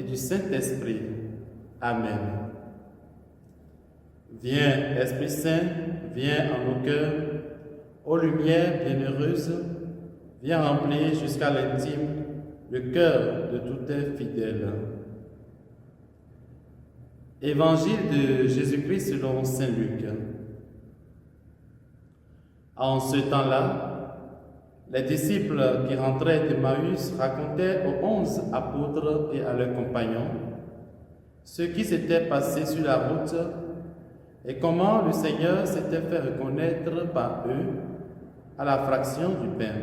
du Saint-Esprit. Amen. Viens, Esprit Saint, viens en nos cœurs, ô lumière bienheureuse, viens remplir jusqu'à l'intime le cœur de tous tes fidèles. Évangile de Jésus-Christ selon saint Luc. En ce temps-là, les disciples qui rentraient d'Emmaüs racontaient aux 11 apôtres et à leurs compagnons ce qui s'était passé sur la route et comment le Seigneur s'était fait reconnaître par eux à la fraction du pain.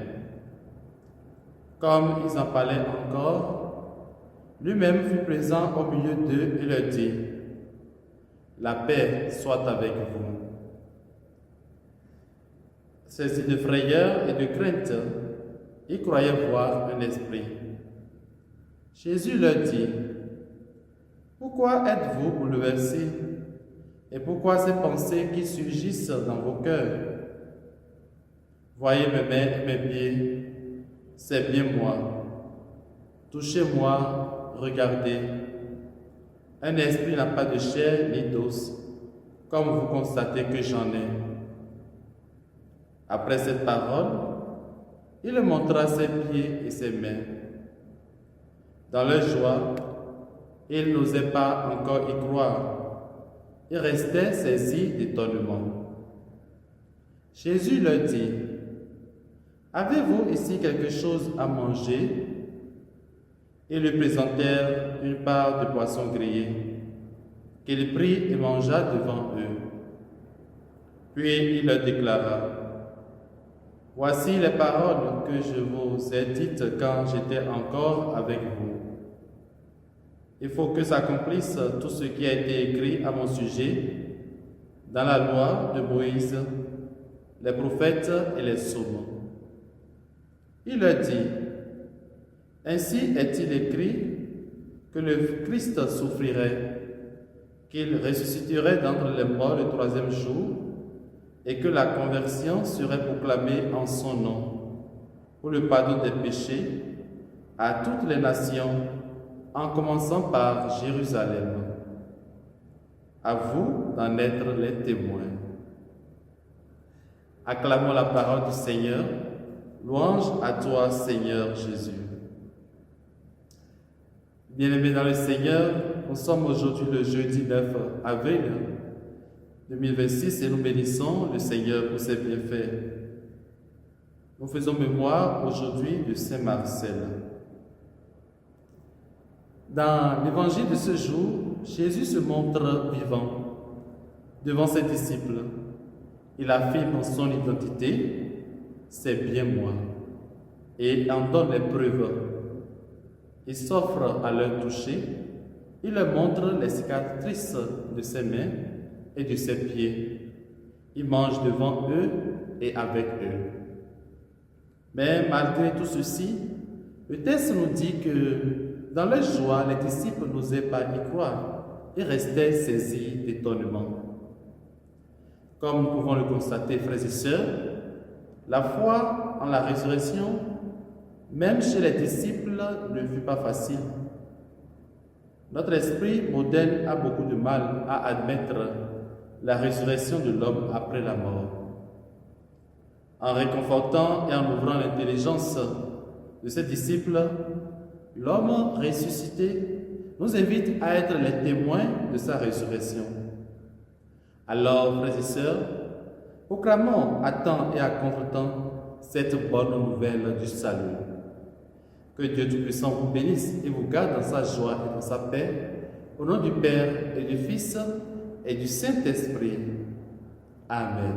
Comme ils en parlaient encore, lui-même fut présent au milieu d'eux et leur dit : « La paix soit avec vous. » Saisis de frayeur et de crainte, ils croyaient voir un esprit. Jésus leur dit : « Pourquoi êtes-vous bouleversés et pourquoi ces pensées qui surgissent dans vos cœurs? Voyez mes mains et mes pieds, c'est bien moi. Touchez-moi, regardez. Un esprit n'a pas de chair ni d'os, comme vous constatez que j'en ai. » Après cette parole, il leur montra ses pieds et ses mains. Dans leur joie, ils n'osaient pas encore y croire. Ils restaient saisis d'étonnement. Jésus leur dit : « Avez-vous ici quelque chose à manger ? » Ils lui présentèrent une part de poisson grillé, qu'il prit et mangea devant eux. Puis il leur déclara : « Voici les paroles que je vous ai dites quand j'étais encore avec vous. Il faut que s'accomplisse tout ce qui a été écrit à mon sujet dans la loi de Moïse, les prophètes et les psaumes. » Il leur dit : « Ainsi est-il écrit que le Christ souffrirait, qu'il ressusciterait d'entre les morts le troisième jour, et que la conversion serait proclamée en son nom, pour le pardon des péchés, à toutes les nations, en commençant par Jérusalem. À vous d'en être les témoins. » Acclamons la parole du Seigneur. Louange à toi, Seigneur Jésus. Bien-aimés dans le Seigneur, nous sommes aujourd'hui le jeudi 9 avril 2026 et nous bénissons le Seigneur pour ses bienfaits. Nous faisons mémoire aujourd'hui de Saint Marcel. Dans l'évangile de ce jour, Jésus se montre vivant devant ses disciples. Il affirme son identité, c'est bien moi, et en donne les preuves. Il s'offre à leur toucher, il leur montre les cicatrices de ses mains et de ses pieds. Il mange devant eux et avec eux. Mais malgré tout ceci, le texte nous dit que dans leur joie, les disciples n'osaient pas y croire et restaient saisis d'étonnement. Comme nous pouvons le constater, frères et sœurs, la foi en la résurrection, même chez les disciples, ne fut pas facile. Notre esprit moderne a beaucoup de mal à admettre la résurrection de l'homme après la mort. En réconfortant et en ouvrant l'intelligence de ses disciples, l'homme ressuscité nous invite à être les témoins de sa résurrection. Alors, frères et sœurs, proclamons à temps et à contre-temps cette bonne nouvelle du salut. Que Dieu Tout-Puissant vous bénisse et vous garde dans sa joie et dans sa paix, au nom du Père et du Fils et du Saint-Esprit. Amen.